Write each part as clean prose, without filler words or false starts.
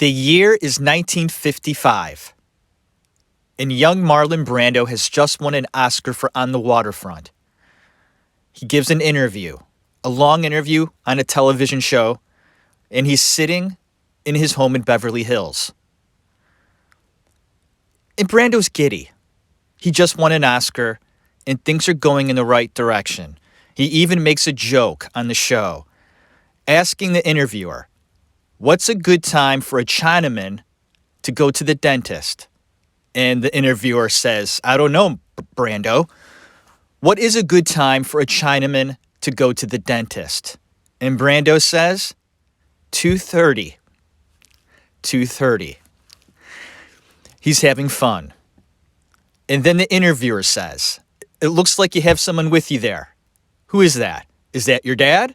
The year is 1955, and young Marlon Brando has just won an Oscar for On the Waterfront. He gives an interview, a long interview on a television show, and he's sitting in his home in Beverly Hills. And Brando's giddy. He just won an Oscar, and things are going in the right direction. He even makes a joke on the show, asking the interviewer, "What's a good time for a Chinaman to go to the dentist?" And the interviewer says, "I don't know, Brando. What is a good time for a Chinaman to go to the dentist?" And Brando says, 2:30. 2:30. He's having fun. And then the interviewer says, "It looks like you have someone with you there. Who is that? Is that your dad?"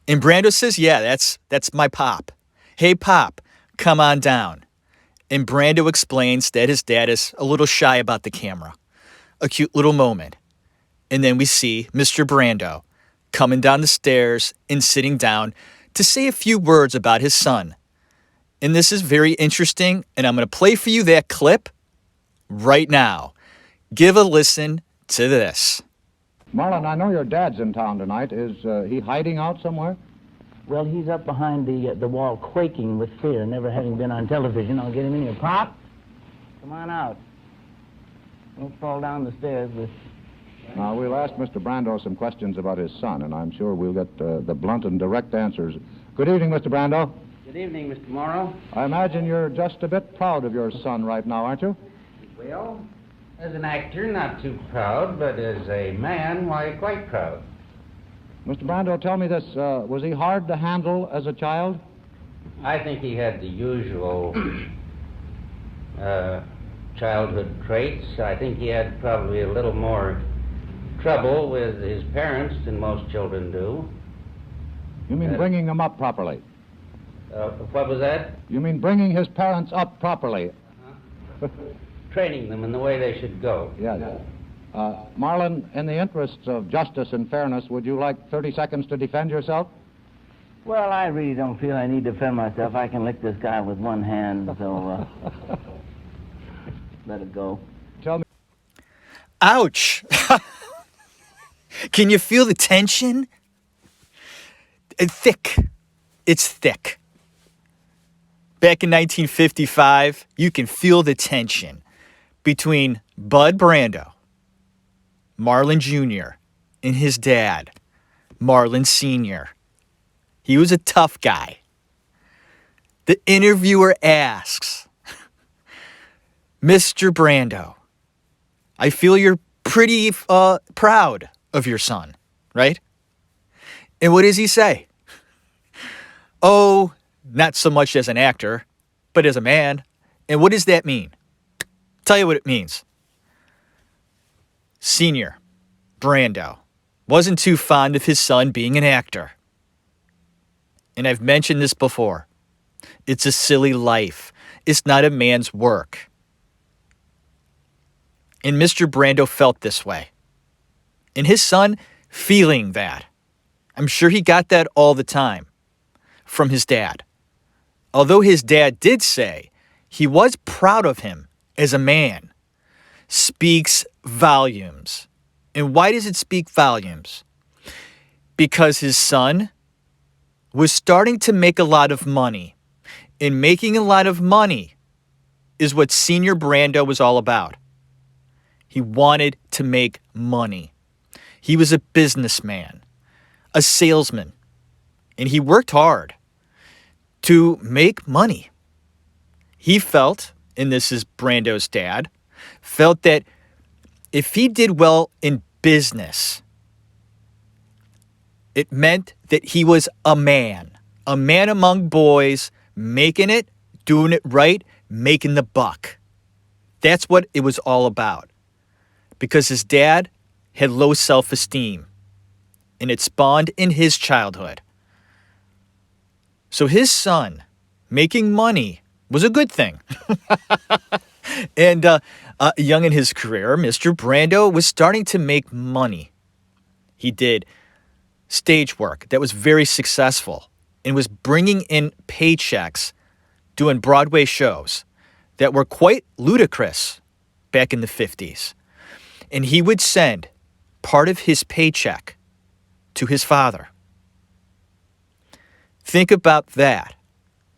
And Brando says, "Yeah, that's my pop. Hey, Pop, come on down." And Brando explains that his dad is a little shy about the camera. A cute little moment. And then we see Mr. Brando coming down the stairs and sitting down to say a few words about his son. And this is very interesting, and I'm going to play for you that clip right now. Give a listen to this. Marlon, I know your dad's in town tonight. Is he hiding out somewhere? Well, he's up behind the wall quaking with fear, never having been on television. I'll get him in here. Pop, come on out. Don't fall down the stairs. Now, we'll ask Mr. Brando some questions about his son, and I'm sure we'll get the blunt and direct answers. Good evening, Mr. Brando. Good evening, Mr. Morrow. I imagine you're just a bit proud of your son right now, aren't you? Well, as an actor, not too proud, but as a man, why, quite proud. Mr. Brando, tell me this. Was he hard to handle as a child? I think he had the usual childhood traits. I think he had probably a little more trouble with his parents than most children do. You mean bringing him up properly? What was that? You mean bringing his parents up properly? Training them in the way they should go. Yes. Marlon, in the interests of justice and fairness, would you like 30 seconds to defend yourself? Well, I really don't feel I need to defend myself. I can lick this guy with one hand, so let it go. Tell me. Ouch! Can you feel the tension? It's thick. It's thick. Back in 1955, you can feel the tension between Bud Brando, Marlon Jr., and his dad, Marlon Sr. He was a tough guy. The interviewer asks, "Mr. Brando, I feel you're pretty proud of your son, right?" And what does he say? "Oh, not so much as an actor, but as a man." And what does that mean? Tell you what it means. Senior Brando wasn't too fond of his son being an actor. And I've mentioned this before. It's a silly life. It's not a man's work. And Mr. Brando felt this way. And his son feeling that. I'm sure he got that all the time from his dad. Although his dad did say he was proud of him as a man, speaks volumes. And why does it speak volumes? Because his son was starting to make a lot of money. And making a lot of money is what Senior Brando was all about. He wanted to make money. He was a businessman, a salesman, and he worked hard to make money. He felt, and this is Brando's dad, felt that if he did well in business, it meant that he was a man among boys, making it, doing it right, making the buck. That's what it was all about. Because his dad had low self-esteem, and it spawned in his childhood. So his son making money was a good thing. And young in his career, Mr. Brando was starting to make money. He did stage work that was very successful and was bringing in paychecks doing Broadway shows that were quite ludicrous back in the 50s. And he would send part of his paycheck to his father. Think about that.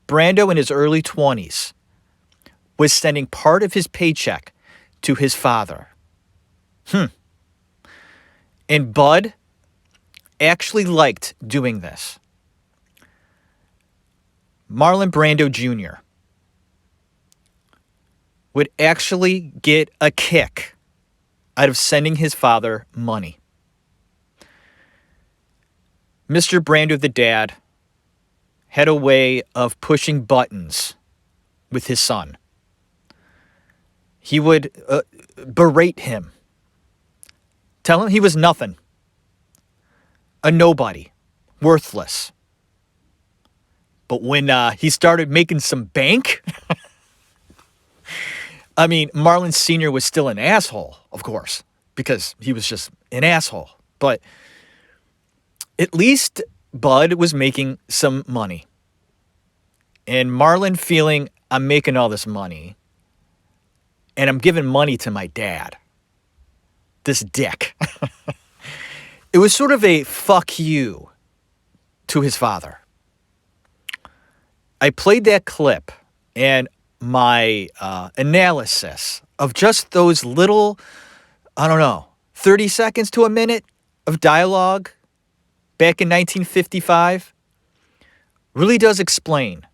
Brando in his early 20s was sending part of his paycheck to his father. And Bud actually liked doing this. Marlon Brando Jr. would actually get a kick out of sending his father money. Mr. Brando, the dad, had a way of pushing buttons with his son. He would berate him, tell him he was nothing, a nobody, worthless. But when he started making some bank, I mean, Marlon Sr. was still an asshole, of course, because he was just an asshole. But at least Bud was making some money. And Marlon feeling, I'm making all this money, and I'm giving money to my dad, this dick. It was sort of a fuck you to his father. I played that clip, and my analysis of just those little, 30 seconds to a minute of dialogue back in 1955 really does explain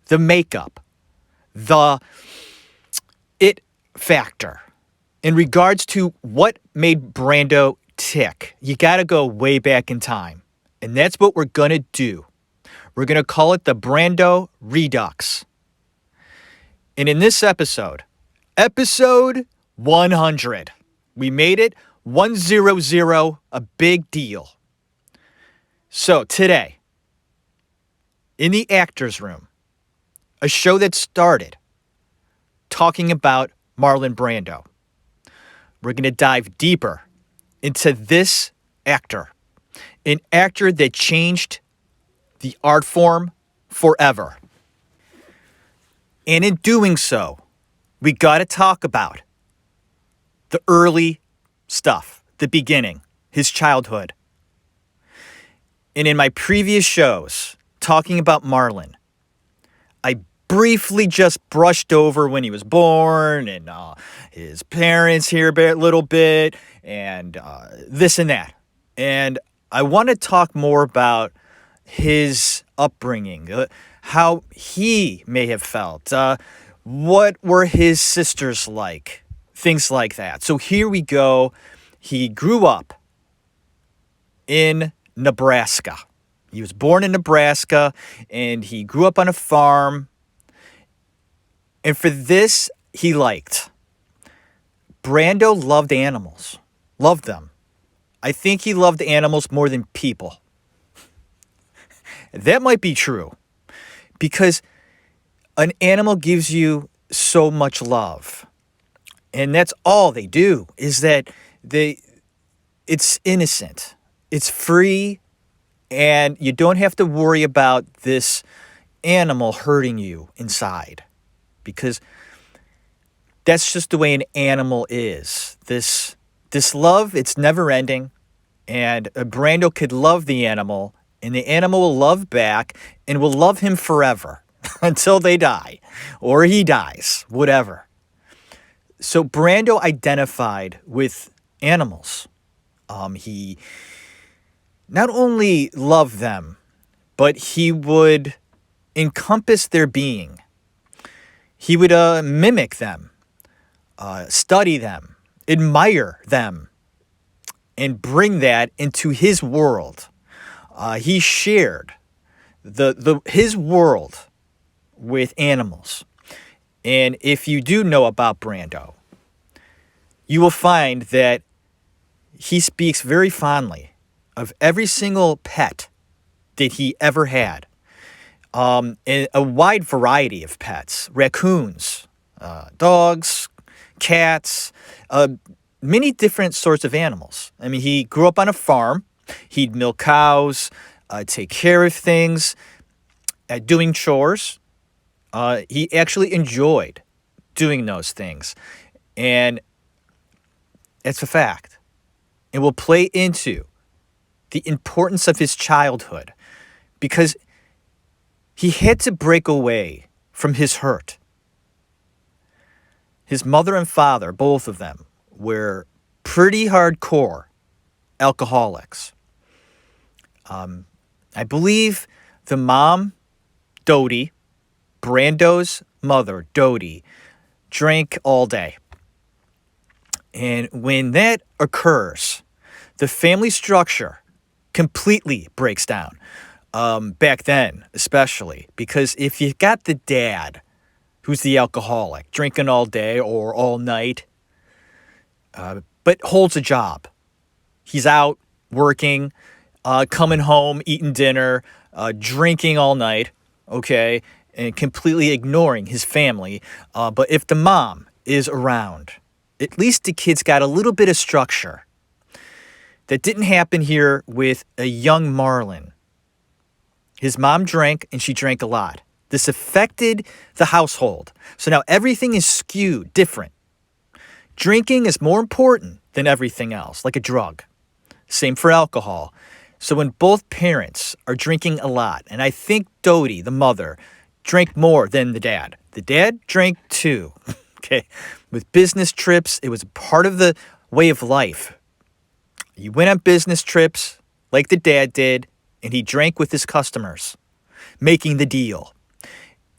the makeup, the it factor in regards to what made Brando tick. You got to go way back in time, and that's what we're going to do. We're going to call it the Brando Redux. And in this episode, episode 100, we made it 100, a big deal. So today, in the actor's room, a show that started talking about Marlon Brando, we're going to dive deeper into this actor, an actor that changed the art form forever. And in doing so, we got to talk about the early stuff, the beginning, his childhood. And in my previous shows, talking about Marlon, I briefly just brushed over when he was born and his parents here a little bit and this and that. And I want to talk more about his upbringing, how he may have felt, what were his sisters like, things like that. So here we go. He grew up in Nebraska. He was born in Nebraska, and he grew up on a farm. And for this, he liked. Brando loved animals, loved them. I think he loved animals more than people. That might be true, because an animal gives you so much love. And that's all they do, is that it's innocent, it's free, and you don't have to worry about this animal hurting you inside, because that's just the way an animal is. This love, it's never ending, and Brando could love the animal, and the animal will love back and will love him forever until they die or he dies, whatever. So Brando identified with animals. He not only loved them, but he would encompass their being. He would mimic them, study them, admire them, and bring that into his world. He shared his world with animals. And if you do know about Brando, you will find that he speaks very fondly of every single pet that he ever had. And a wide variety of pets, raccoons, dogs, cats, many different sorts of animals. I mean, he grew up on a farm. He'd milk cows, take care of things, doing chores. He actually enjoyed doing those things. And it's a fact. It will play into the importance of his childhood because he had to break away from his hurt. His mother and father, both of them, were pretty hardcore alcoholics. I believe the mom, Dodie, Brando's mother, Dodie, drank all day. And when that occurs, the family structure completely breaks down. Back then, especially, because if you got the dad who's the alcoholic, drinking all day or all night, but holds a job, he's out working, coming home, eating dinner, drinking all night, okay, and completely ignoring his family. But if the mom is around, at least the kids got a little bit of structure. That didn't happen here with a young Marlon. His mom drank, and she drank a lot. This affected the household. So now everything is skewed, different. Drinking is more important than everything else, like a drug. Same for alcohol. So when both parents are drinking a lot, and I think Dodie, the mother, drank more than the dad. The dad drank too. Okay. With business trips, it was part of the way of life. You went on business trips like the dad did, and he drank with his customers, making the deal.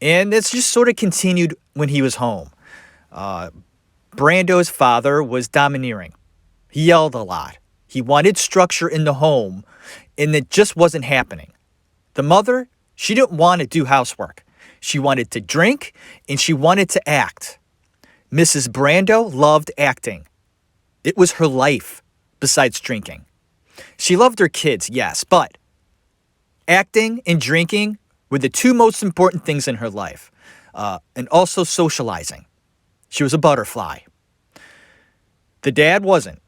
And it's just sort of continued when he was home. Brando's father was domineering. He yelled a lot. He wanted structure in the home, and it just wasn't happening. The mother, she didn't want to do housework. She wanted to drink, and she wanted to act. Mrs. Brando loved acting. It was her life, besides drinking. She loved her kids, yes, but acting and drinking were the two most important things in her life, and also socializing. She was a butterfly. The dad wasn't.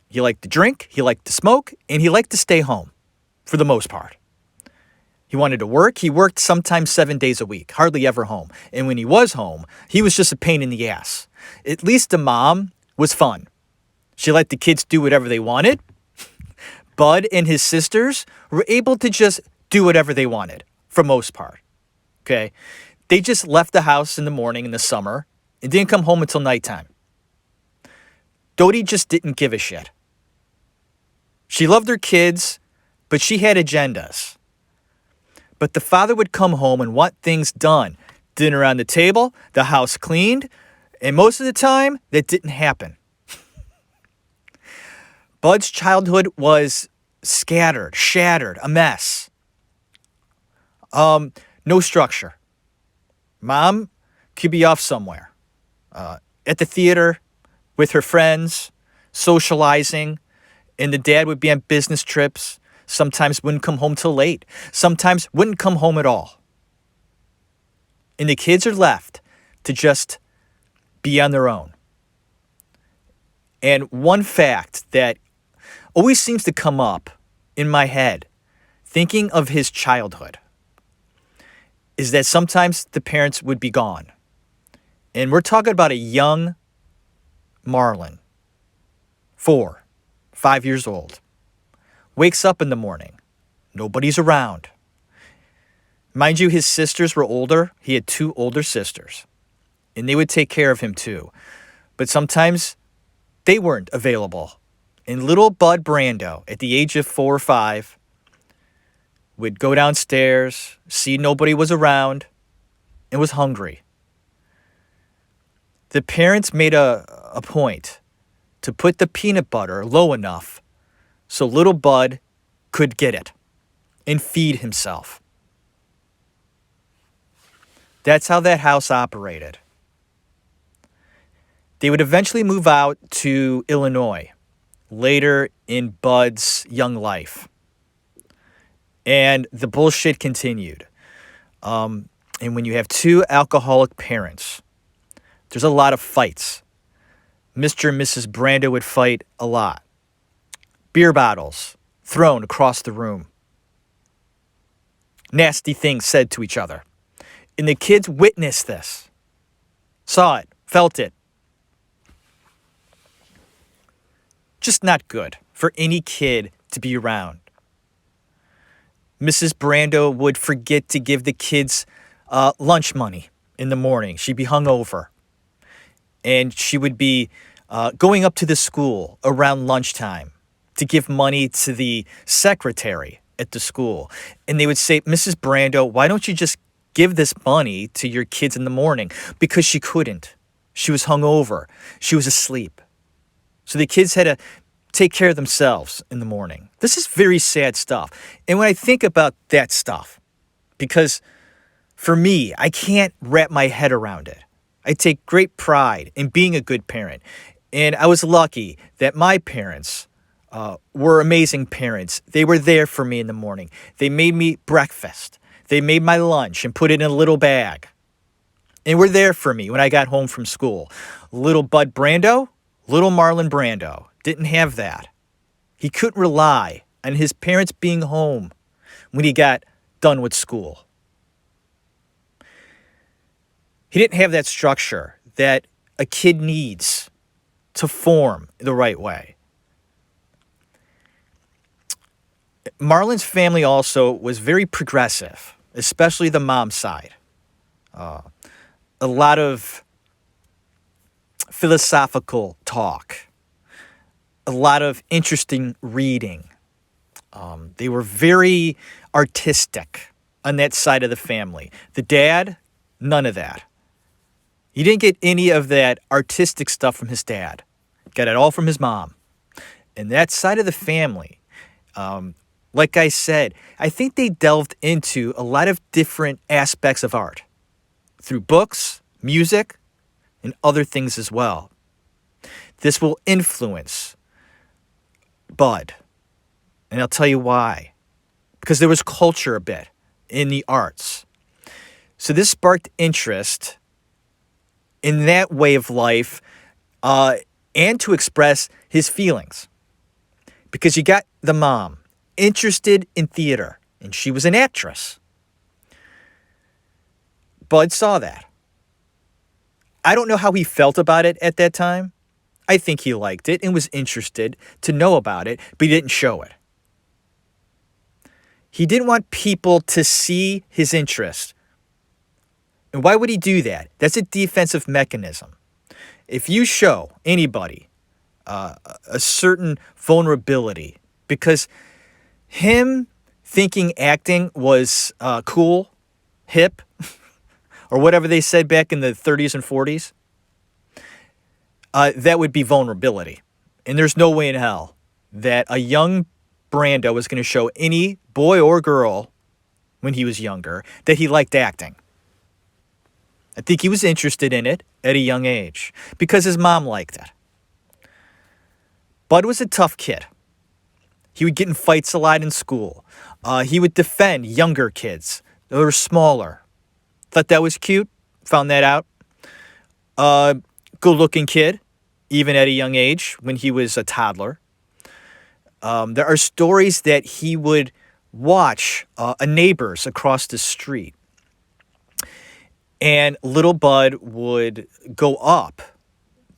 He liked to drink, he liked to smoke, and he liked to stay home, for the most part. He wanted to work. He worked sometimes 7 days a week, hardly ever home. And when he was home, he was just a pain in the ass. At least the mom was fun. She let the kids do whatever they wanted. Bud and his sisters were able to just do whatever they wanted, for most part. Okay? They just left the house in the morning in the summer and didn't come home until nighttime. Dodie just didn't give a shit. She loved her kids, but she had agendas. But the father would come home and want things done. Dinner on the table, the house cleaned, and most of the time, that didn't happen. Bud's childhood was scattered, shattered, a mess. No structure. Mom could be off somewhere. At the theater, with her friends, socializing, and the dad would be on business trips. Sometimes wouldn't come home till late. Sometimes wouldn't come home at all. And the kids are left to just be on their own. And one fact that always seems to come up in my head, thinking of his childhood, is that sometimes the parents would be gone. And we're talking about a young Marlon, 4, 5 years old. Wakes up in the morning. Nobody's around. Mind you, his sisters were older. He had 2 older sisters. And they would take care of him too. But sometimes they weren't available. And little Bud Brando, at the age of 4 or 5, would go downstairs, see nobody was around, and was hungry. The parents made a point to put the peanut butter low enough so little Bud could get it and feed himself. That's how that house operated. They would eventually move out to Illinois later in Bud's young life. And the bullshit continued. And when you have 2 alcoholic parents, there's a lot of fights. Mr. and Mrs. Brando would fight a lot. Beer bottles thrown across the room. Nasty things said to each other. And the kids witnessed this, saw it, felt it. Just not good for any kid to be around. Mrs. Brando would forget to give the kids lunch money in the morning. She'd be hungover. And she would be going up to the school around lunchtime to give money to the secretary at the school. And they would say, Mrs. Brando, why don't you just give this money to your kids in the morning? Because she couldn't. She was hungover. She was asleep. So the kids had to take care of themselves in the morning. This is very sad stuff. And when I think about that stuff, because for me, I can't wrap my head around it. I take great pride in being a good parent. And I was lucky that my parents were amazing parents. They were there for me in the morning. They made me breakfast. They made my lunch and put it in a little bag. And were there for me when I got home from school. Little Bud Brando, little Marlon Brando didn't have that. He couldn't rely on his parents being home when he got done with school. He didn't have that structure that a kid needs to form the right way. Marlon's family also was very progressive, especially the mom side. A lot of philosophical talk, a lot of interesting reading. They were very artistic on that side of the family. The dad, none of that. He didn't get any of that artistic stuff from his dad. Got it all from his mom. And that side of the family, like I said, I think they delved into a lot of different aspects of art through books, music, and other things as well. This will influence Bud. And I'll tell you why. Because there was culture a bit in the arts. So this sparked interest in that way of life and to express his feelings. Because you got the mom interested in theater, and she was an actress. Bud saw that. I don't know how he felt about it at that time. I think he liked it and was interested to know about it, but he didn't show it. He didn't want people to see his interest. And why would he do that? That's a defensive mechanism. If you show anybody a certain vulnerability, because him thinking acting was cool, hip, or whatever they said back in the 30s and 40s, that would be vulnerability. And there's no way in hell that a young Brando was going to show any boy or girl when he was younger that he liked acting. I think he was interested in it at a young age because his mom liked it. Bud was a tough kid. He would get in fights a lot in school. He would defend younger kids that were smaller. Thought that was cute. Found that out. Good-looking kid, even at a young age when he was a toddler. There are stories that he would watch a neighbors across the street. And little Bud would go up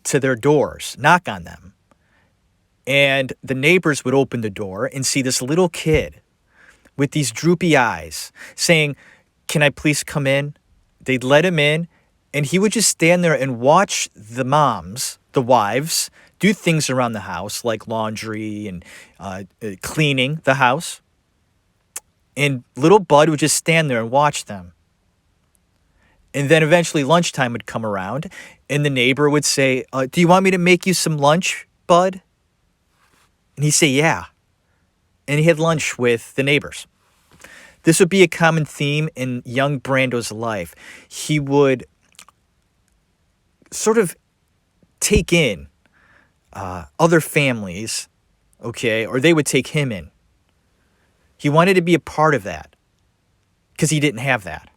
to their doors, knock on them. And the neighbors would open the door and see this little kid with these droopy eyes saying, "Can I please come in?" They'd let him in, and he would just stand there and watch the moms, the wives, do things around the house like laundry and cleaning the house. And little Bud would just stand there and watch them. And then eventually lunchtime would come around, and the neighbor would say, "Do you want me to make you some lunch, Bud?" And he'd say, "Yeah." And he had lunch with the neighbors. This would be a common theme in young Brando's life. He would sort of take in other families, okay, or they would take him in. He wanted to be a part of that because he didn't have that.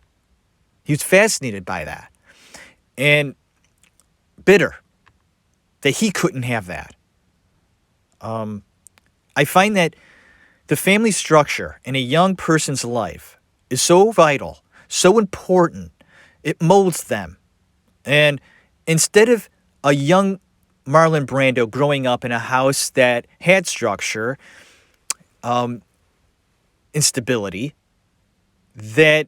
He was fascinated by that and bitter that he couldn't have that. I find that the family structure in a young person's life is so vital, so important, It molds them. And instead of a young Marlon Brando growing up in a house that had structure, instability, that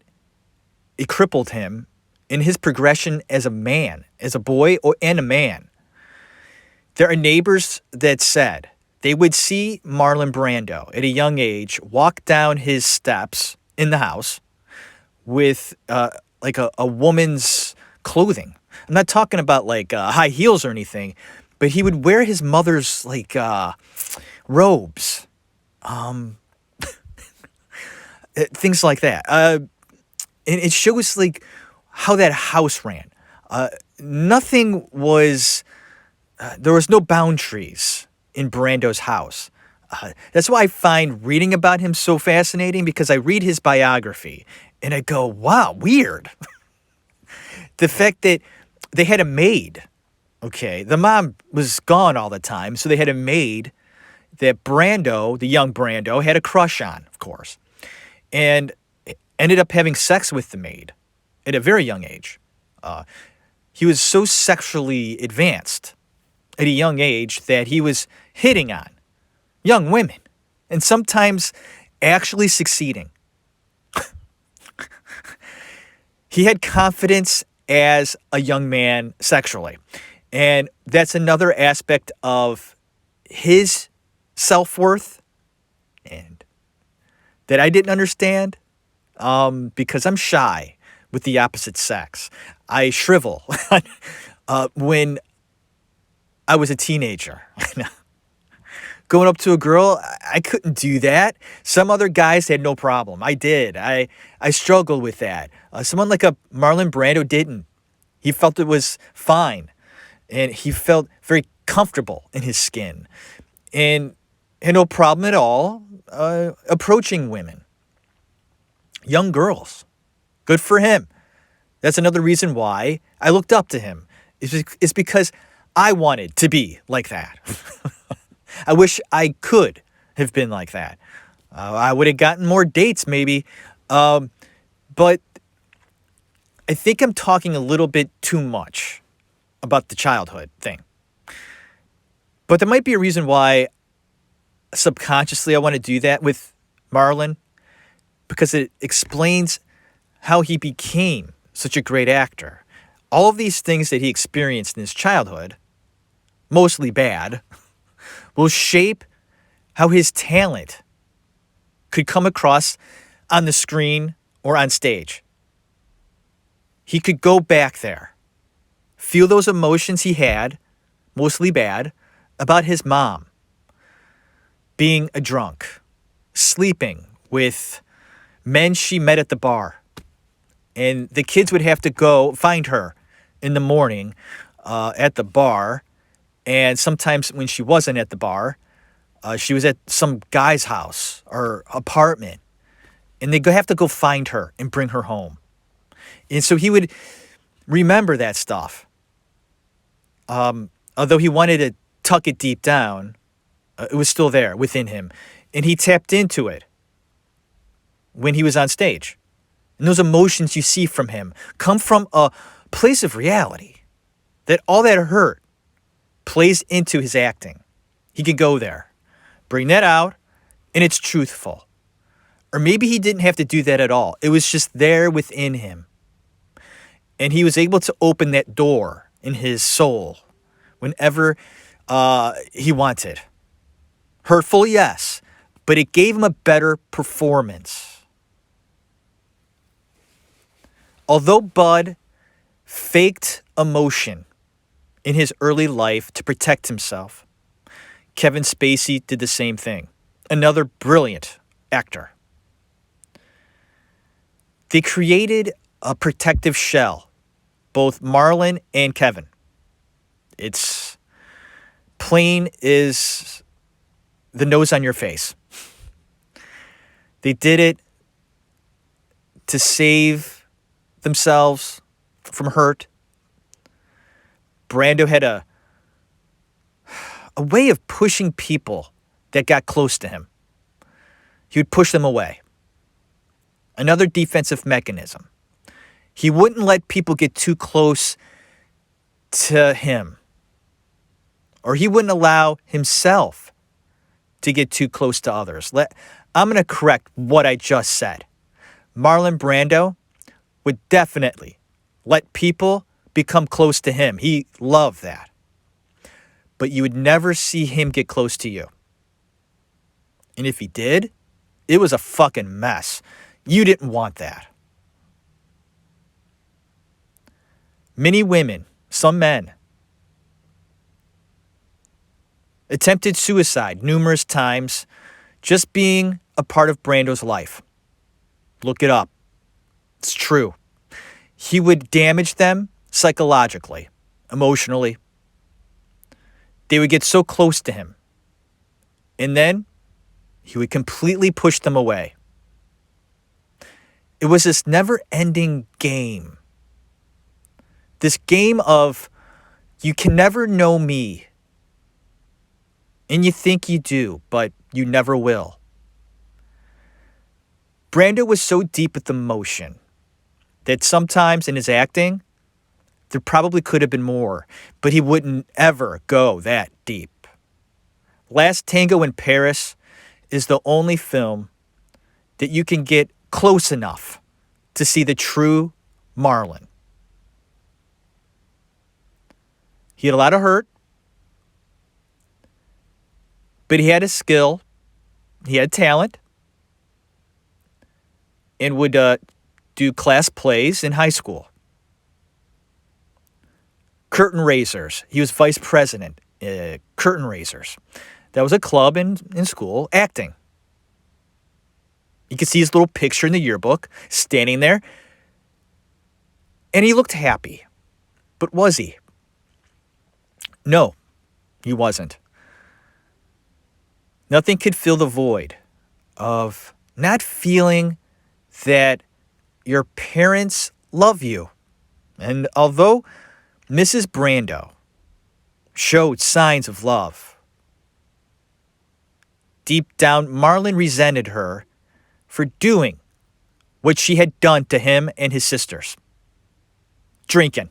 it crippled him in his progression as a man, as a boy and a man. There are neighbors that said they would see Marlon Brando at a young age walk down his steps in the house with like a woman's clothing. I'm not talking about like high heels or anything, but he would wear his mother's like robes, things like that. And it shows like how that house ran. Nothing was, there was no boundaries in Brando's house. That's why I find reading about him so fascinating, because I read his biography and I go, wow, weird. The fact that they had a maid, okay, the mom was gone all the time, so they had a maid that Brando, the young Brando, had a crush on, of course, and ended up having sex with the maid at a very young age. He was so sexually advanced at a young age that he was hitting on young women and sometimes actually succeeding. He had confidence as a young man sexually. And that's another aspect of his self-worth and that I didn't understand because I'm shy with the opposite sex. I shrivel when I was a teenager. Going up to a girl, I couldn't do that. Some other guys had no problem. I did. I struggled with that. Someone like a Marlon Brando didn't. He felt it was fine. And he felt very comfortable in his skin. And had no problem at all approaching women. Young girls. Good for him. That's another reason why I looked up to him. It's because I wanted to be like that. I wish I could have been like that. I would have gotten more dates maybe. But I think I'm talking a little bit too much about the childhood thing. But there might be a reason why subconsciously I want to do that with Marlon, because it explains how he became such a great actor. All of these things that he experienced in his childhood, mostly bad, will shape how his talent could come across on the screen or on stage. He could go back there, feel those emotions he had, mostly bad, about his mom being a drunk, sleeping with men she met at the bar. And the kids would have to go find her in the morning at the bar. And sometimes when she wasn't at the bar, she was at some guy's house or apartment. And they'd have to go find her and bring her home. And so he would remember that stuff. Although he wanted to tuck it deep down, it was still there within him. And he tapped into it when he was on stage. And those emotions you see from him come from a place of reality. That all that hurt plays into his acting. He could go there, bring that out, and it's truthful. Or maybe he didn't have to do that at all. It was just there within him. And he was able to open that door in his soul whenever he wanted. Hurtful, yes, but it gave him a better performance. Although Bud faked emotion in his early life to protect himself, Kevin Spacey did the same thing. Another brilliant actor. They created a protective shell, both Marlon and Kevin. It's plain as the nose on your face. They did it to save themselves from hurt. Brando had a way of pushing people that got close to him. He would push them away. Another defensive mechanism. He wouldn't let people get too close to him, or he wouldn't allow himself to get too close to others. I'm going to correct what I just said. Marlon Brando would definitely let people become close to him. He loved that. But you would never see him get close to you. And if he did, it was a fucking mess. You didn't want that. Many women, some men, attempted suicide numerous times just being a part of Brando's life. Look it up. It's true. He would damage them psychologically, emotionally. They would get so close to him. And then he would completely push them away. It was this never-ending game. This game of, you can never know me. And you think you do, but you never will. Brando was so deep with emotion that sometimes in his acting, there probably could have been more, but he wouldn't ever go that deep. Last Tango in Paris is the only film that you can get close enough to see the true Marlon. He had a lot of hurt, but he had a skill, he had talent, and would do class plays in high school. Curtain Raisers. He was vice president. Curtain Raisers. That was a club in school, acting. You could see his little picture in the yearbook, standing there. And he looked happy. But was he? No, he wasn't. Nothing could fill the void of not feeling that your parents love you. And although Mrs. Brando showed signs of love, deep down, Marlon resented her for doing what she had done to him and his sisters. Drinking,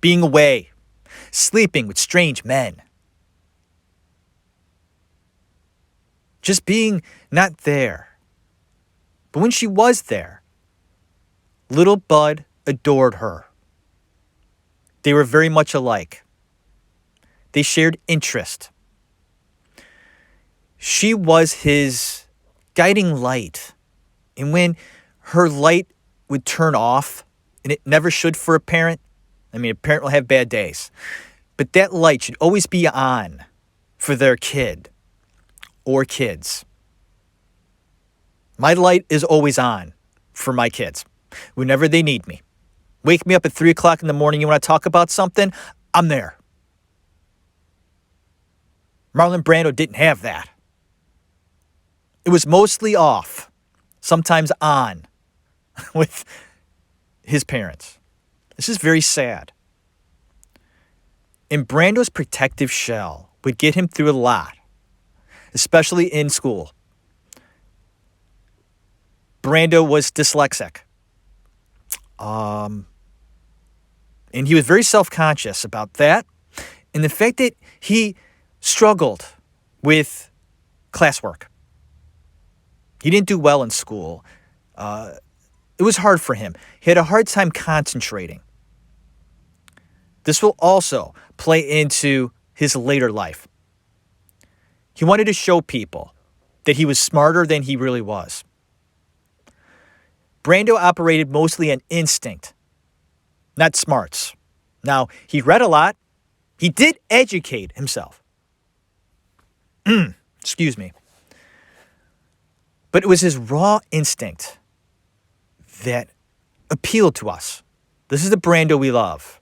being away, sleeping with strange men. Just being not there. But when she was there, little Bud adored her. They were very much alike. They shared interest. She was his guiding light. And when her light would turn off, and it never should for a parent, I mean, a parent will have bad days, but that light should always be on for their kid or kids. My light is always on for my kids whenever they need me. Wake me up at 3 o'clock in the morning. You want to talk about something? I'm there. Marlon Brando didn't have that. It was mostly off, sometimes on, with his parents. This is very sad. And Brando's protective shell would get him through a lot, especially in school. Brando was dyslexic. And he was very self-conscious about that. And the fact that he struggled with classwork. He didn't do well in school. It was hard for him. He had a hard time concentrating. This will also play into his later life. He wanted to show people that he was smarter than he really was. Brando operated mostly on instinct, not smarts. Now, he read a lot. He did educate himself. Excuse me. But it was his raw instinct that appealed to us. This is the Brando we love.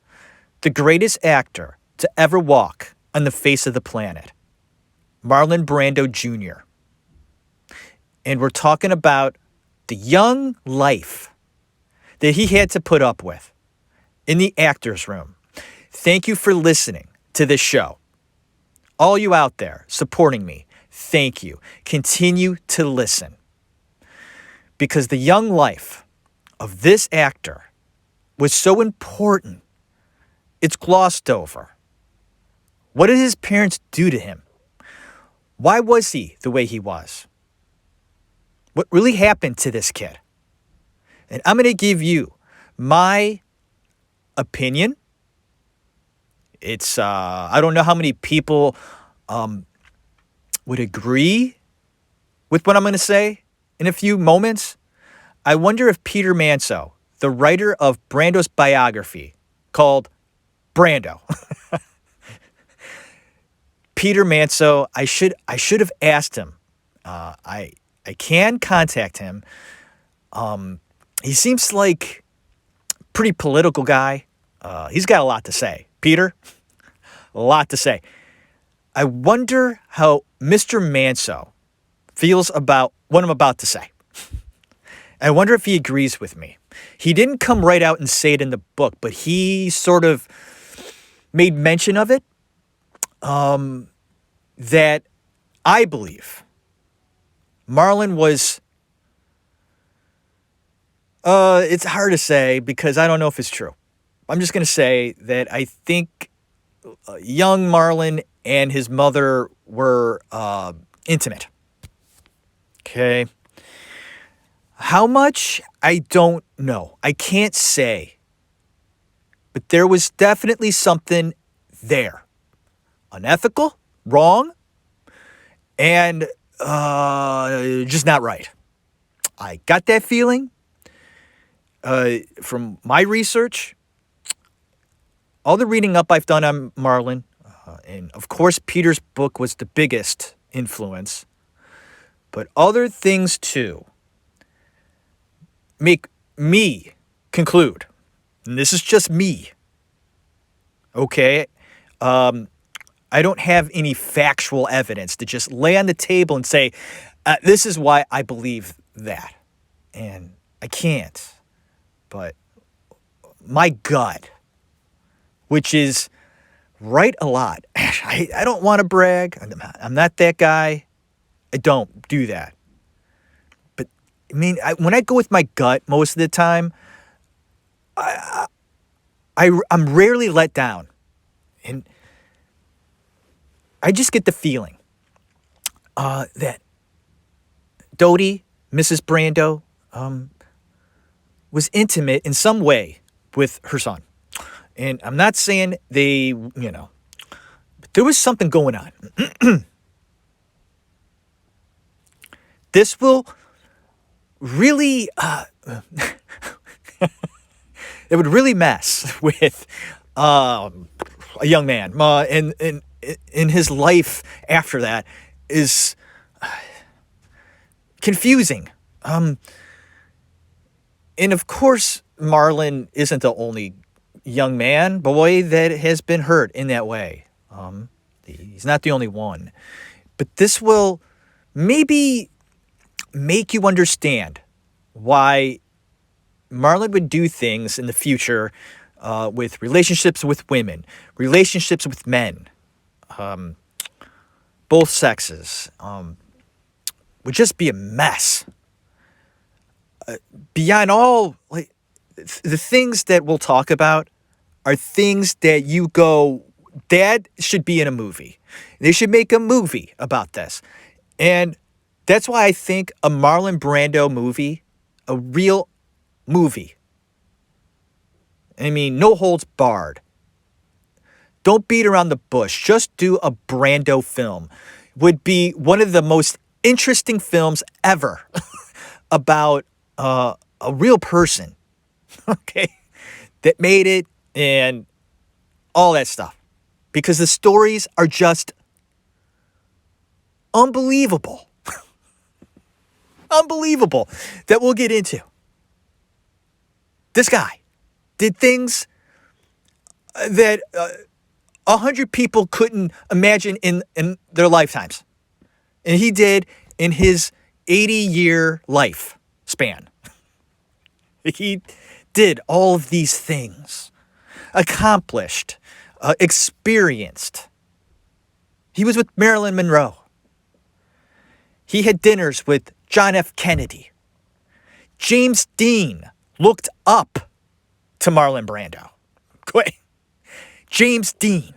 The greatest actor to ever walk on the face of the planet. Marlon Brando Jr. And we're talking about the young life that he had to put up with in the actor's room. Thank you for listening to this show. All you out there supporting me, thank you. Continue to listen. Because the young life of this actor was so important, it's glossed over. What did his parents do to him? Why was he the way he was? What really happened to this kid? And I'm going to give you my opinion. It's, I don't know how many people would agree with what I'm going to say in a few moments. I wonder if Peter Manso, the writer of Brando's biography called Brando, Peter Manso, I should have asked him. I can contact him. He seems like a pretty political guy. He's got a lot to say. Peter, a lot to say. I wonder how Mr. Manso feels about what I'm about to say. I wonder if he agrees with me. He didn't come right out and say it in the book, but he sort of made mention of it. That I believe Marlon was, it's hard to say because I don't know if it's true. I'm just going to say that I think young Marlon and his mother were intimate. Okay. How much? I don't know. I can't say. But there was definitely something there. Unethical, wrong, and just not right. I got that feeling from my research. All the reading up I've done on Marlon, and of course Peter's book was the biggest influence, but other things too make me conclude, and this is just me, okay? I don't have any factual evidence to just lay on the table and say, this is why I believe that. And I can't. But my gut, which is right a lot. I don't want to brag. I'm not that guy. I don't do that. But, I mean, when I go with my gut most of the time, I'm rarely let down. And I just get the feeling that Dodie, Mrs. Brando, was intimate in some way with her son. And I'm not saying they, but there was something going on. This will really, it would really mess with a young man. And in his life after that is confusing. And of course, Marlon isn't the only young man, boy, that has been hurt in that way. He's not the only one. But this will maybe make you understand why Marlon would do things in the future with relationships with women, relationships with men, both sexes, would just be a mess. Beyond all, like, the things that we'll talk about are things that you go, that should be in a movie. They should make a movie about this. And that's why I think a Marlon Brando movie, a real movie, I mean, no holds barred. Don't beat around the bush. Just do a Brando film. Would be one of the most interesting films ever about a real person, okay, that made it and all that stuff. Because the stories are just unbelievable. Unbelievable that we'll get into. This guy did things that 100 people couldn't imagine in their lifetimes. And he did in his 80-year life span. He did all of these things. Accomplished. Experienced. He was with Marilyn Monroe. He had dinners with John F. Kennedy. James Dean looked up to Marlon Brando. Wait. James Dean,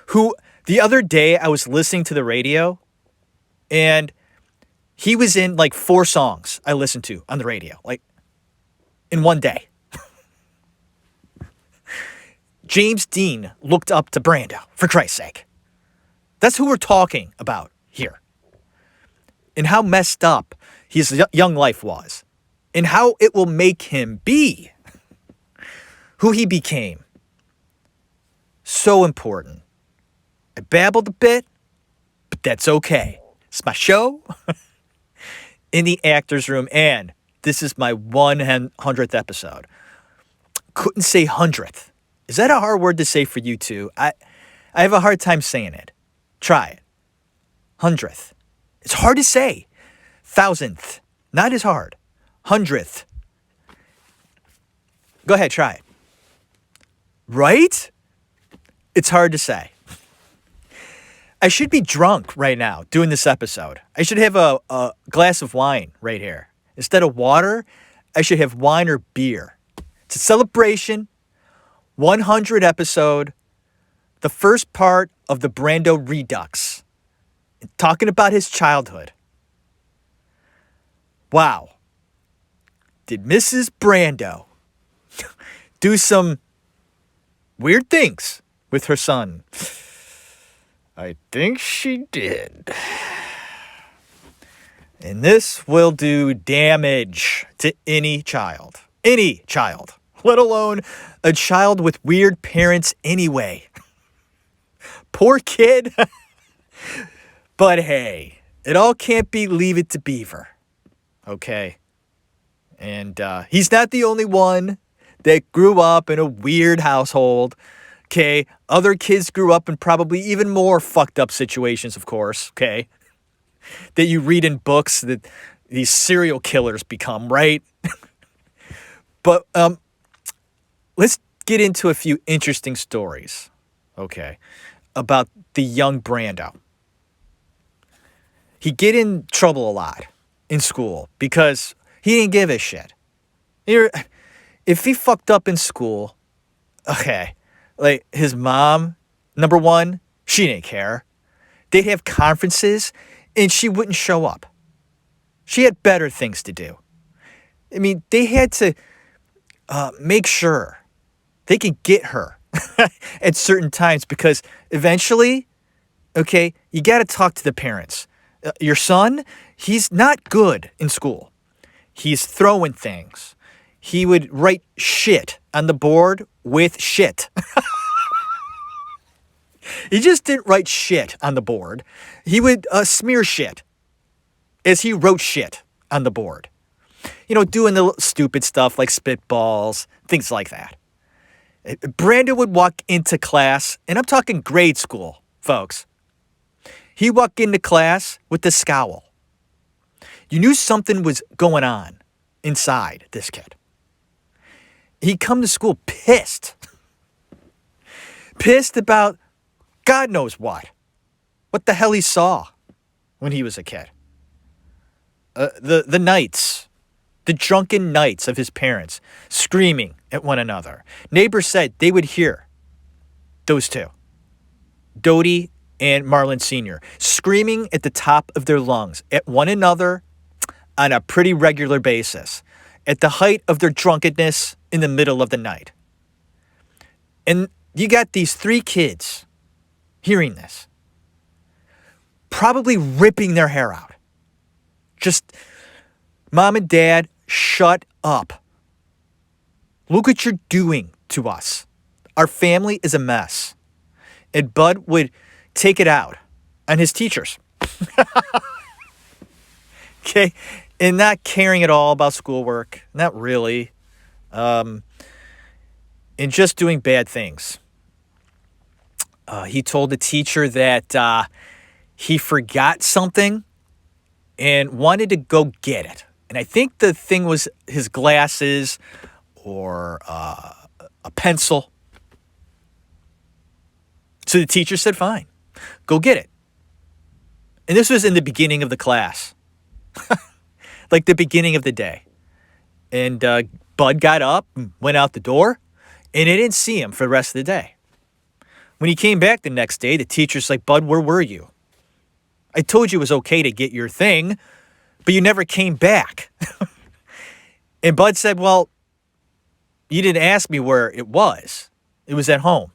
who the other day I was listening to the radio, and he was in like 4 songs I listened to on the radio, like in one day. James Dean looked up to Brando, for Christ's sake. That's who we're talking about here. And how messed up his young life was. And how it will make him be who he became. So important. I babbled a bit, but that's okay. It's my show in the actor's room, and this is my 100th episode. Couldn't say 100th. Is that a hard word to say for you too? I have a hard time saying it. Try it. 100th. It's hard to say. 1000th. Not as hard. 100th. Go ahead, try it. Right? It's hard to say. I should be drunk right now doing this episode. I should have a glass of wine right here. Instead of water, I should have wine or beer. It's a celebration. 100 episode. The first part of the Brando Redux. Talking about his childhood. Wow. Did Mrs. Brando do some weird things with her son? I think she did. And this will do damage to any child. Any child. Let alone a child with weird parents anyway. Poor kid. But hey, it all can't be Leave It to Beaver. Okay? And he's not the only one that grew up in a weird household. Okay? Other kids grew up in probably even more fucked up situations, of course. Okay? That you read in books that these serial killers become, right? But let's get into a few interesting stories, okay, about the young Brando. He'd get in trouble a lot in school because he didn't give a shit. If he fucked up in school, okay, like his mom, number one, she didn't care. They'd have conferences and she wouldn't show up. She had better things to do. I mean, they had to make sure they could get her at certain times because eventually, okay, you got to talk to the parents. Your son, he's not good in school. He's throwing things. He would write shit on the board with shit. He just didn't write shit on the board. He would smear shit as he wrote shit on the board. You know, doing the stupid stuff like spitballs, things like that. Brando would walk into class, and I'm talking grade school, folks. He'd walk into class with the scowl. You knew something was going on inside this kid. He'd come to school pissed. Pissed about God knows what. What the hell he saw when he was a kid. The nights. The drunken nights of his parents screaming at one another. Neighbors said they would hear those two, Dodie and Marlon Sr., screaming at the top of their lungs at one another on a pretty regular basis at the height of their drunkenness in the middle of the night. And you got these 3 kids hearing this, probably ripping their hair out. Just, Mom and Dad, shut up. Look what you're doing to us. Our family is a mess. And Bud would take it out on his teachers. Okay? And not caring at all about schoolwork. Not really. And just doing bad things. He told the teacher that he forgot something and wanted to go get it. And I think the thing was his glasses or a pencil. So the teacher said, fine, go get it. And this was in the beginning of the class. Like the beginning of the day. And Bud got up and went out the door, and they didn't see him for the rest of the day. When he came back the next day, the teacher's like, Bud, where were you? I told you it was okay to get your thing, but you never came back. And Bud said, well, you didn't ask me where it was. It was at home.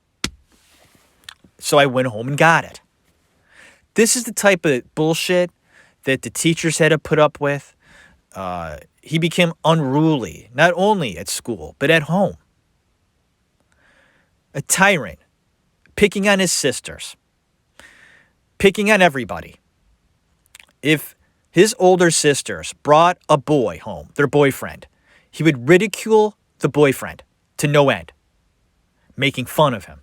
So I went home and got it. This is the type of bullshit that the teachers had to put up with. He became unruly, not only at school, but at home. A tyrant, picking on his sisters, picking on everybody. If his older sisters brought a boy home, their boyfriend, he would ridicule the boyfriend to no end, making fun of him.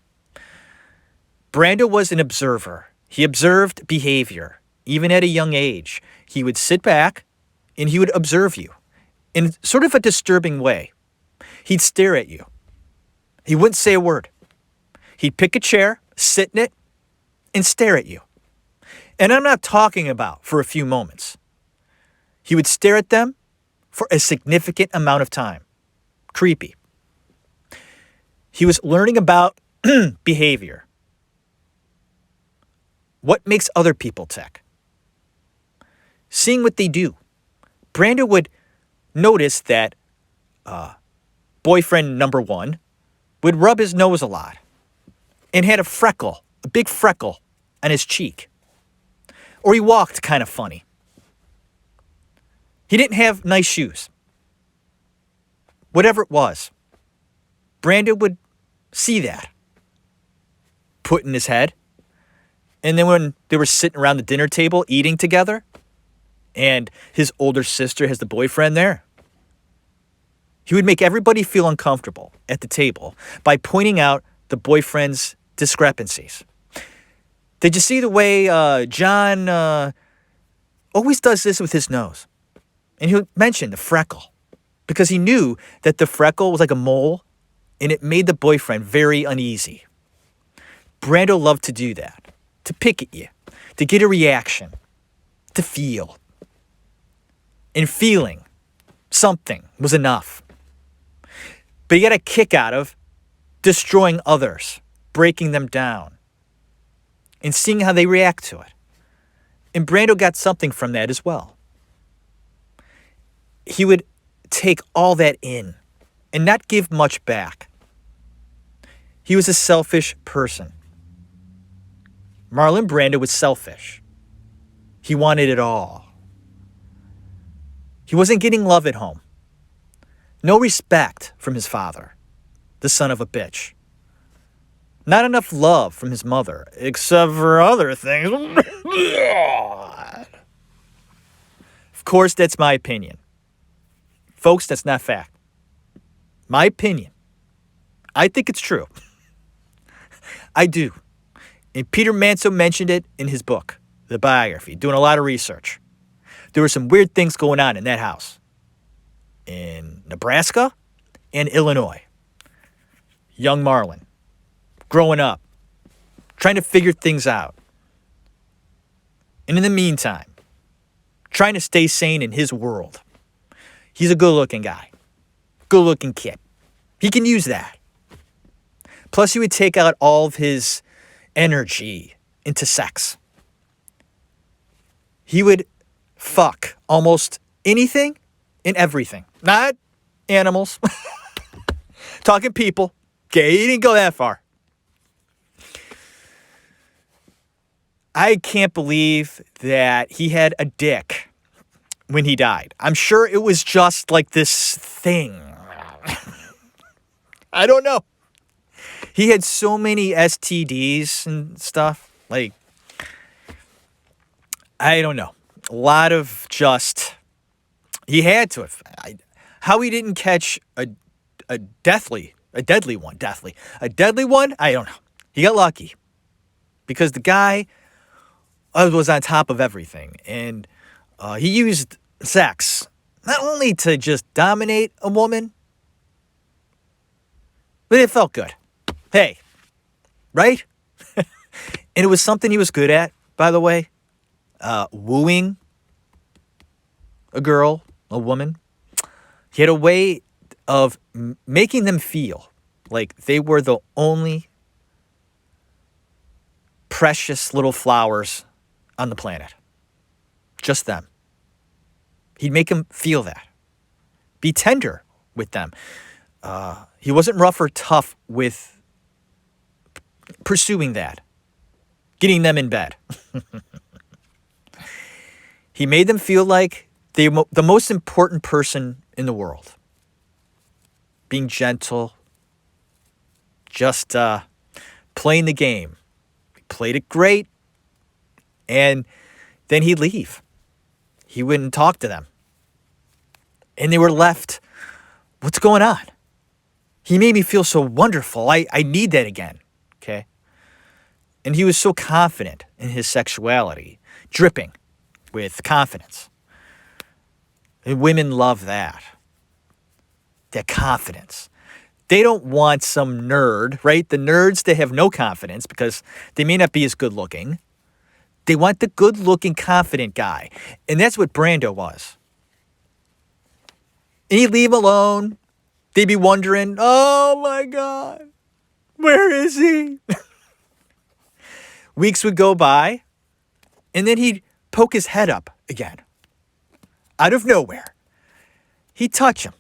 Brando was an observer. He observed behavior. Even at a young age, he would sit back and he would observe you in sort of a disturbing way. He'd stare at you. He wouldn't say a word. He'd pick a chair, sit in it, and stare at you. And I'm not talking about for a few moments. He would stare at them for a significant amount of time. Creepy. He was learning about behavior. What makes other people tick? Seeing what they do. Brando would notice that boyfriend number one would rub his nose a lot and had a big freckle on his cheek. Or he walked kind of funny. He didn't have nice shoes. Whatever it was, Brando would see that, put in his head. And then when they were sitting around the dinner table eating together, and his older sister has the boyfriend there, he would make everybody feel uncomfortable at the table by pointing out the boyfriend's discrepancies. Did you see the way John always does this with his nose? And he would mention the freckle because he knew that the freckle was like a mole and it made the boyfriend very uneasy. Brando loved to do that, to pick at you, to get a reaction, to feel. And feeling something was enough. But he got a kick out of destroying others, breaking them down, and seeing how they react to it. And Brando got something from that as well. He would take all that in and not give much back. He was a selfish person. Marlon Brando was selfish. He wanted it all. He wasn't getting love at home. No respect from his father, the son of a bitch. Not enough love from his mother, except for other things. Of course, that's my opinion. Folks, that's not fact. My opinion. I think it's true. I do. And Peter Manso mentioned it in his book, the biography, doing a lot of research. There were some weird things going on in that house. In Nebraska and Illinois. Young Marlon. Growing up. Trying to figure things out. And in the meantime, trying to stay sane in his world. He's a good-looking guy. Good-looking kid. He can use that. Plus, he would take out all of his energy into sex. He would fuck almost anything and everything. Not animals. Talking people. Okay, he didn't go that far. I can't believe that he had a dick when he died. I'm sure it was just like this thing. I don't know. He had so many STDs and stuff. Like, I don't know. A lot of just... He had to have. How he didn't catch a deadly one, I don't know. He got lucky. Because the guy was on top of everything. And he used sex not only to just dominate a woman, but it felt good. Hey, right? And it was something he was good at, by the way. Wooing a girl, a woman. He had a way of making them feel like they were the only precious little flowers on the planet. Just them. He'd make them feel that. Be tender with them. He wasn't rough or tough with pursuing that. Getting them in bed. He made them feel like the most important person in the world. Being gentle. Just playing the game. He played it great. And then he'd leave. He wouldn't talk to them. And they were left, what's going on? He made me feel so wonderful. I need that again. Okay? And he was so confident in his sexuality, dripping with confidence. And women love that. That confidence. They don't want some nerd, right? The nerds, they have no confidence because they may not be as good looking. They want the good-looking, confident guy. And that's what Brando was. And he'd leave him alone. They'd be wondering, oh my God, where is he? Weeks would go by, and then he'd poke his head up again. Out of nowhere. He'd touch him,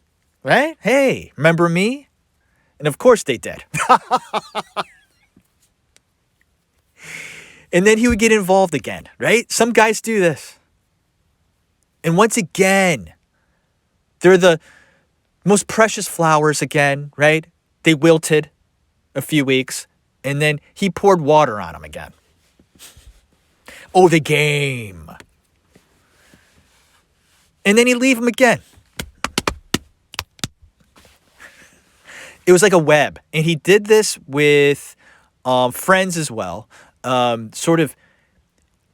right? Hey, remember me? And of course they did. And then he would get involved again, right? Some guys do this. And once again, they're the most precious flowers again, right? They wilted a few weeks, and then he poured water on them again. Oh, the game. And then he'd leave them again. It was like a web. And he did this with friends as well. Sort of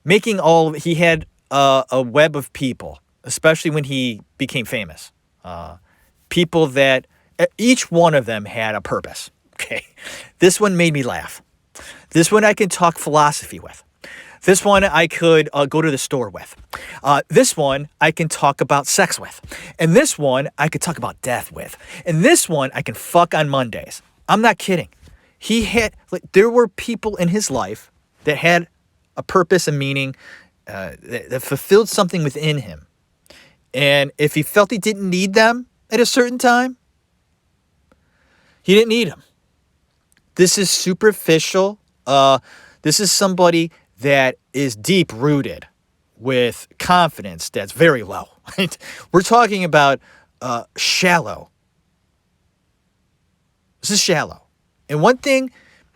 making he had a web of people, especially when he became famous. People that each one of them had a purpose. Okay. This one made me laugh. This one I can talk philosophy with. This one I could go to the store with. This one I can talk about sex with. And this one I could talk about death with. And this one I can fuck on Mondays. I'm not kidding. There were people in his life that had a purpose, a meaning, that fulfilled something within him. And if he felt he didn't need them at a certain time, he didn't need them. This is superficial. This is somebody that is deep-rooted with confidence that's very low. Right? We're talking about shallow. This is shallow. And one thing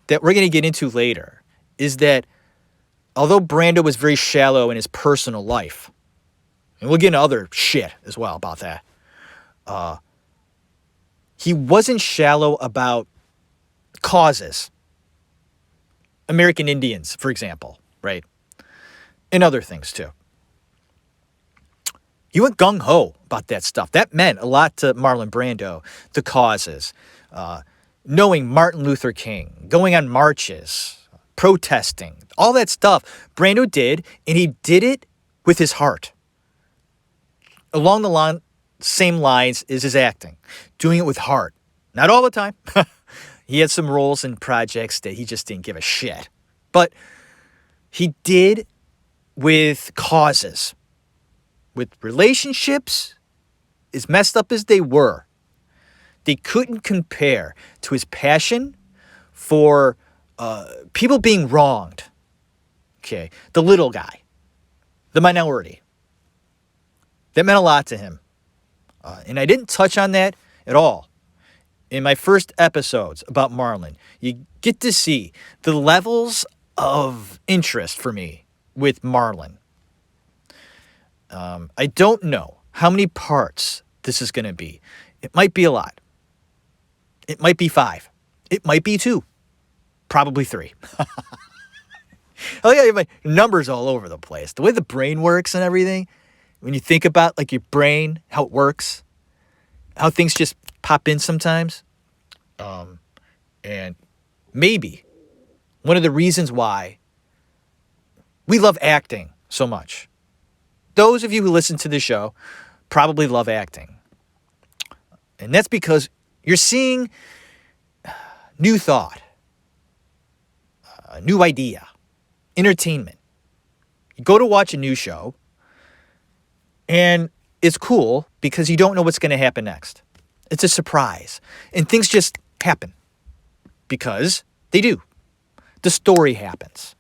that we're going to get into later is that although Brando was very shallow in his personal life, and we'll get into other shit as well about that, he wasn't shallow about causes. American Indians, for example, right? And other things too. He went gung-ho about that stuff. That meant a lot to Marlon Brando, the causes. Knowing Martin Luther King, going on marches, protesting, all that stuff Brando did, and he did it with his heart. Along the same lines as his acting, doing it with heart. Not all the time. He had some roles in projects that he just didn't give a shit. But he did with causes, with relationships, as messed up as they were. They couldn't compare to his passion for people being wronged. Okay, the little guy, the minority. That meant a lot to him. And I didn't touch on that at all. In my first episodes about Marlon, you get to see the levels of interest for me with Marlon. I don't know how many parts this is going to be. It might be a lot. It might be 5. It might be 2. Probably 3. Oh yeah, my numbers all over the place. The way the brain works and everything. When you think about like your brain, how it works, how things just pop in sometimes. And maybe one of the reasons why we love acting so much. Those of you who listen to the show probably love acting. And that's because you're seeing new thought, a new idea, entertainment. You go to watch a new show, and it's cool because you don't know what's going to happen next. It's a surprise. And things just happen because they do. The story happens.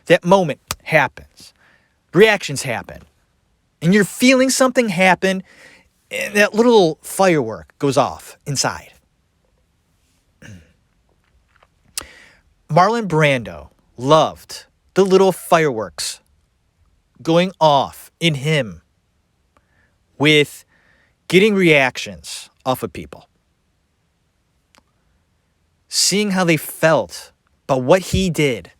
That moment happens. Reactions happen. And you're feeling something happen, and that little firework goes off inside. Marlon Brando loved the little fireworks going off in him with getting reactions off of people. Seeing how they felt about what he did.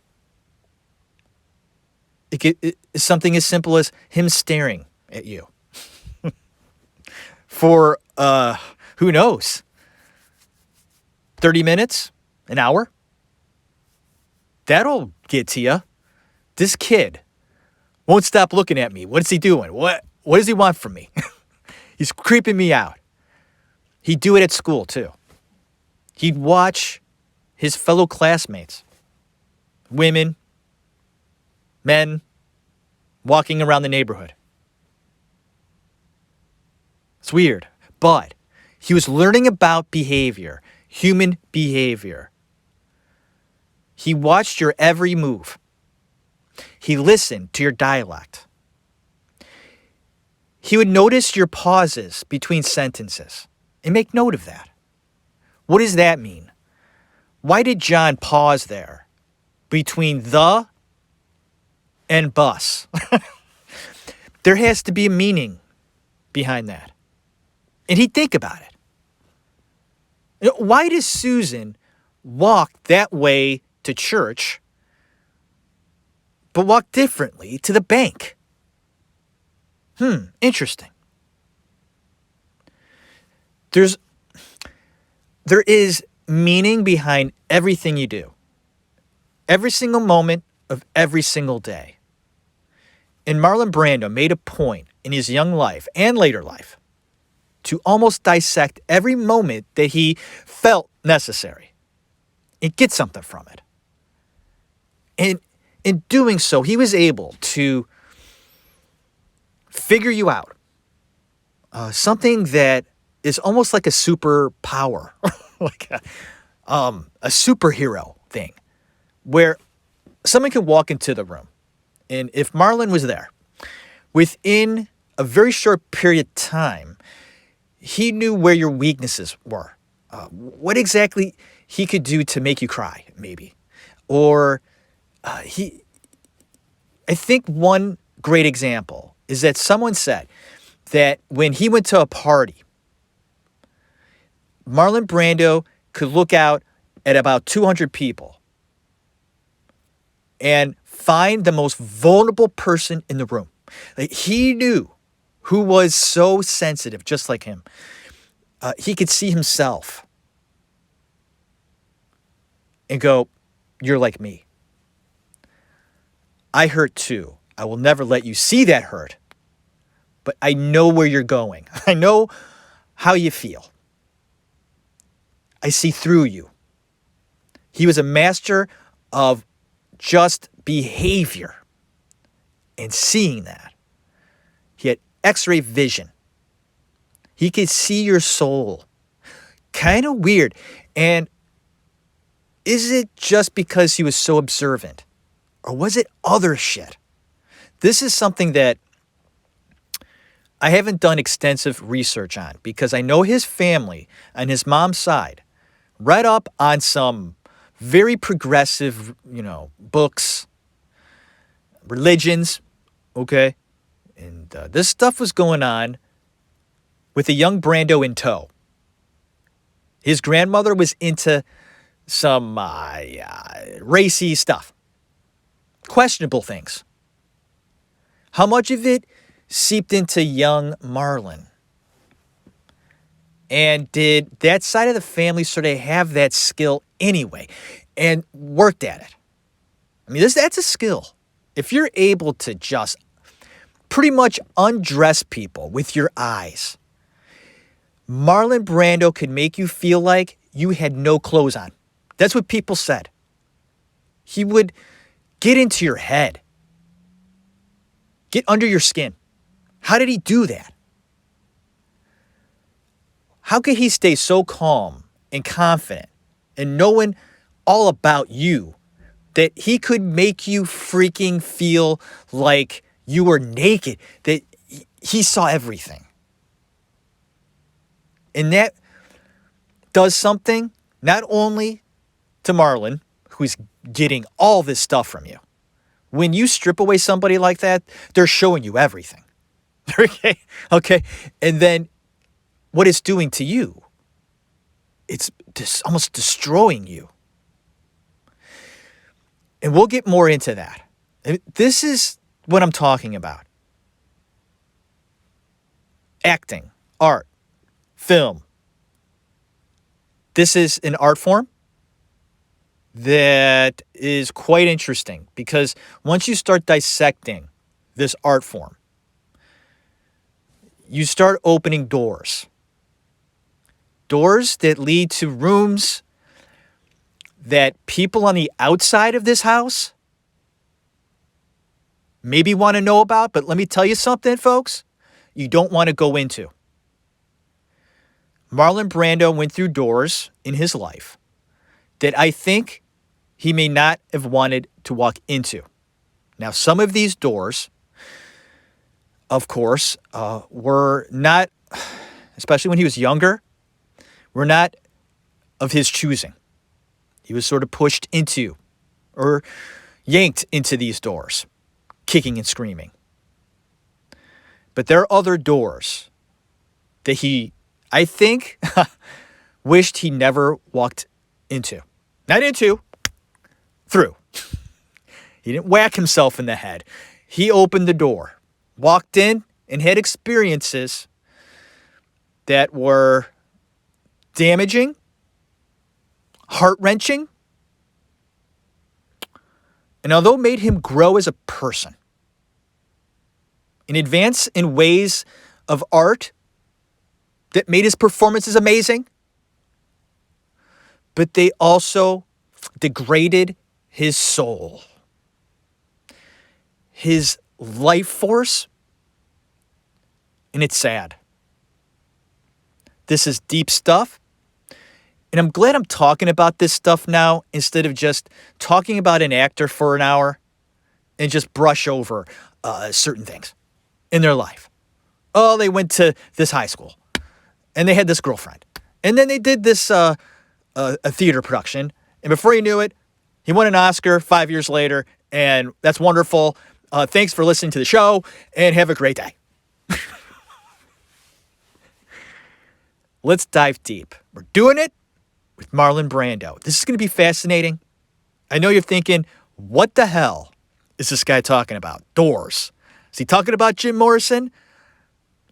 It's something as simple as him staring at you. For, who knows, 30 minutes, an hour? That'll get to you. This kid won't stop looking at me. What's he doing? What does he want from me? He's creeping me out. He'd do it at school, too. He'd watch his fellow classmates, women, men, walking around the neighborhood. It's weird, but he was learning about behavior, human behavior. He watched your every move. He listened to your dialect. He would notice your pauses between sentences and make note of that. What does that mean? Why did John pause there between the and bus? There has to be a meaning behind that. And he'd think about it. Why does Susan walk that way to church, but walk differently to the bank? Interesting. There is meaning behind everything you do. Every single moment of every single day. And Marlon Brando made a point in his young life and later life to almost dissect every moment that he felt necessary and get something from it. And in doing so, he was able to figure you out. Something that is almost like a superpower, like a superhero thing, where someone could walk into the room, and if Marlon was there, within a very short period of time, he knew where your weaknesses were, what exactly he could do to make you cry, maybe, or I think one great example is that someone said that when he went to a party, Marlon Brando could look out at about 200 people and find the most vulnerable person in the room. Like, he knew who was so sensitive, just like him. He could see himself and go, "You're like me. I hurt too. I will never let you see that hurt. But I know where you're going. I know how you feel. I see through you." He was a master of just behavior and seeing that. He had X-ray vision. He could see your soul. Kind of weird. And is it just because he was so observant? Or was it other shit? This is something that I haven't done extensive research on because I know his family on his mom's side read up on some very progressive, books, religions, okay? And this stuff was going on with a young Brando in tow. His grandmother was into some racy stuff. Questionable things. How much of it seeped into young Marlon? And did that side of the family sort of have that skill anyway and worked at it? I mean, that's a skill. If you're able to just pretty much undress people with your eyes, Marlon Brando could make you feel like you had no clothes on. That's what people said. He would get into your head, get under your skin. How did he do that? How could he stay so calm and confident and knowing all about you that he could make you freaking feel like you were naked, that he saw everything? And that does something not only to Marlon, who's getting all this stuff from you. When you strip away somebody like that, they're showing you everything. Okay? And then what it's doing to you, it's almost destroying you. And we'll get more into that. This is what I'm talking about. Acting, art, film. This is an art form that is quite interesting because once you start dissecting this art form, you start opening doors. Doors that lead to rooms that people on the outside of this house maybe want to know about, but let me tell you something, folks, you don't want to go into. Marlon Brando went through doors in his life that I think he may not have wanted to walk into. Now, some of these doors, of course, were not, especially when he was younger, were not of his choosing. He was sort of pushed into or yanked into these doors, kicking and screaming. But there are other doors that he, I think, wished he never walked into. Not into, through. He didn't whack himself in the head. He opened the door, walked in, and had experiences that were damaging, heart-wrenching, and although made him grow as a person, and advance in ways of art that made his performances amazing, but they also degraded his soul, his life force, and it's sad. This is deep stuff, and I'm glad I'm talking about this stuff now instead of just talking about an actor for an hour and just brush over certain things in their life. Oh, they went to this high school, and they had this girlfriend, and then they did this a theater production, and before you knew it, he won an Oscar 5 years later, and that's wonderful. Thanks for listening to the show, and have a great day. Let's dive deep. We're doing it with Marlon Brando. This is going to be fascinating. I know you're thinking, what the hell is this guy talking about? Doors. Is he talking about Jim Morrison?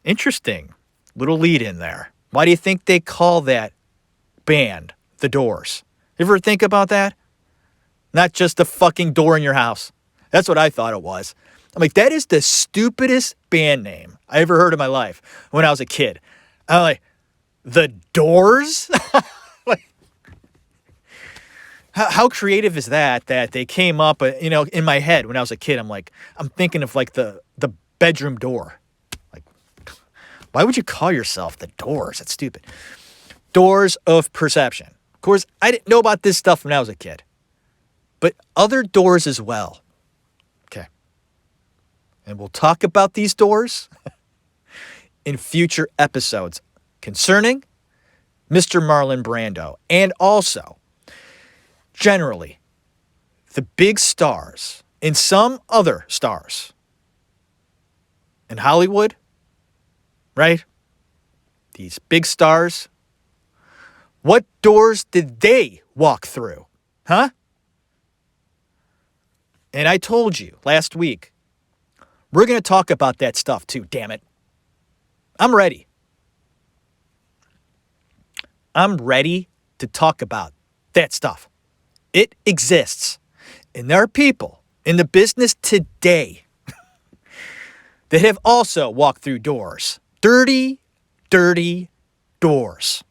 Interesting. Little lead in there. Why do you think they call that band The Doors? You ever think about that? Not just a fucking door in your house. That's what I thought it was. I'm like, that is the stupidest band name I ever heard in my life when I was a kid. I'm like, The Doors? Like, how creative is that they came up, in my head when I was a kid, I'm thinking of like the bedroom door. Like, why would you call yourself The Doors? That's stupid. Doors of perception. Of course, I didn't know about this stuff when I was a kid, but other doors as well. Okay. And we'll talk about these doors in future episodes concerning Mr. Marlon Brando, and also, generally, the big stars and some other stars in Hollywood, right? These big stars, what doors did they walk through? Huh? And I told you last week, we're going to talk about that stuff too, damn it. I'm ready. I'm ready to talk about that stuff. It exists. And there are people in the business today that have also walked through doors. Dirty, dirty doors.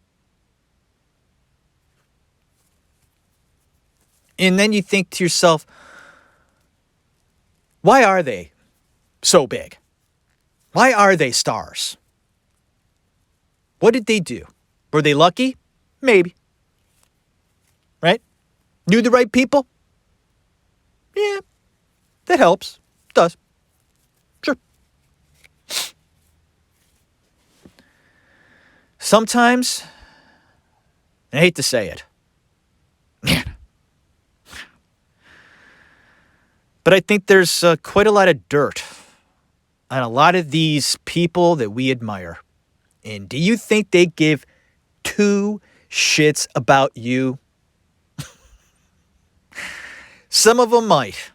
And then you think to yourself, why are they so big? Why are they stars? What did they do? Were they lucky? Maybe. Right? Knew the right people? Yeah, that helps. Does. Sure. Sometimes, I hate to say it, man, but I think there's quite a lot of dirt on a lot of these people that we admire. And do you think they give two shits about you? Some of them might.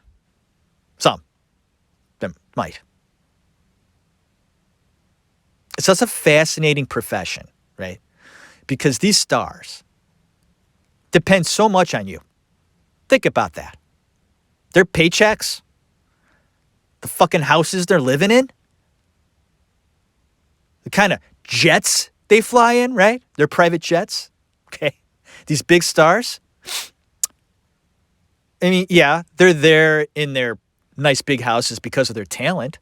Some of them might. It's such a fascinating profession, right? Because these stars depend so much on you. Think about that. Their paychecks, the fucking houses they're living in, the kind of jets they fly in, right? Their private jets, okay? These big stars. I mean, yeah, they're there in their nice big houses because of their talent.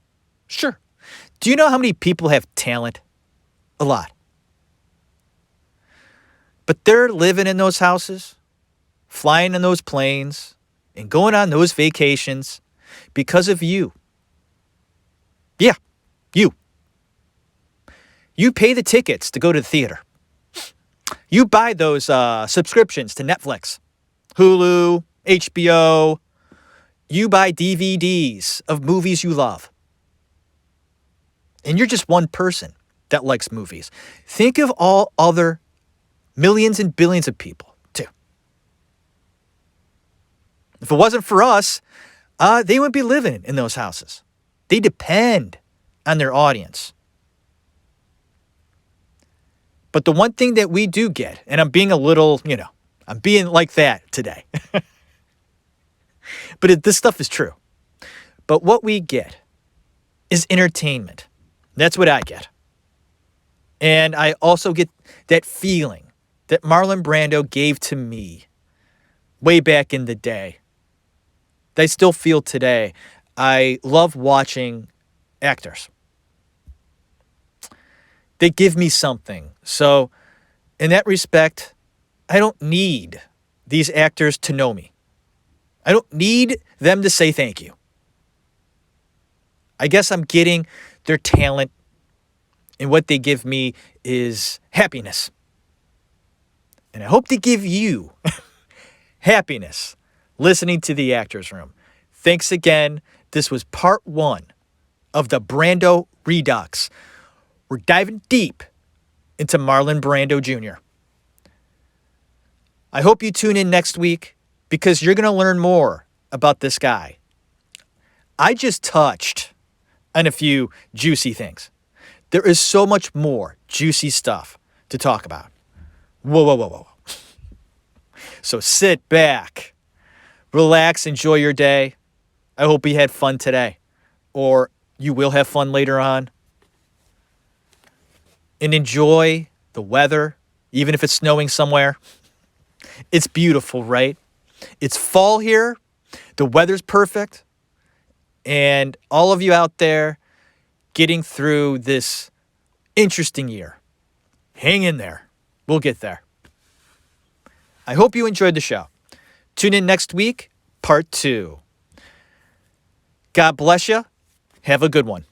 Sure. Do you know how many people have talent? A lot. But they're living in those houses, flying in those planes, and going on those vacations because of you. Yeah, you. You pay the tickets to go to the theater. You buy those subscriptions to Netflix, Hulu, HBO. You buy DVDs of movies you love. And you're just one person that likes movies. Think of all other millions and billions of people, too. If it wasn't for us, they wouldn't be living in those houses. They depend on their audience. But the one thing that we do get, and I'm being a little, I'm being like that today. But this stuff is true. But what we get is entertainment. That's what I get. And I also get that feeling that Marlon Brando gave to me way back in the day. That I still feel today. I love watching actors. They give me something. So, in that respect, I don't need these actors to know me. I don't need them to say thank you. I guess I'm getting their talent, and what they give me is happiness. And I hope to give you happiness listening to the Actors Room. Thanks again. This was part 1 of the Brando Redux. We're diving deep into Marlon Brando Jr. I hope you tune in next week because you're going to learn more about this guy. I just touched on a few juicy things. There is so much more juicy stuff to talk about. Whoa. So sit back, relax, enjoy your day. I hope you had fun today, or you will have fun later on. And enjoy the weather, even if it's snowing somewhere. It's beautiful, right? It's fall here. The weather's perfect. And all of you out there getting through this interesting year, hang in there. We'll get there. I hope you enjoyed the show. Tune in next week, part 2. God bless you. Have a good one.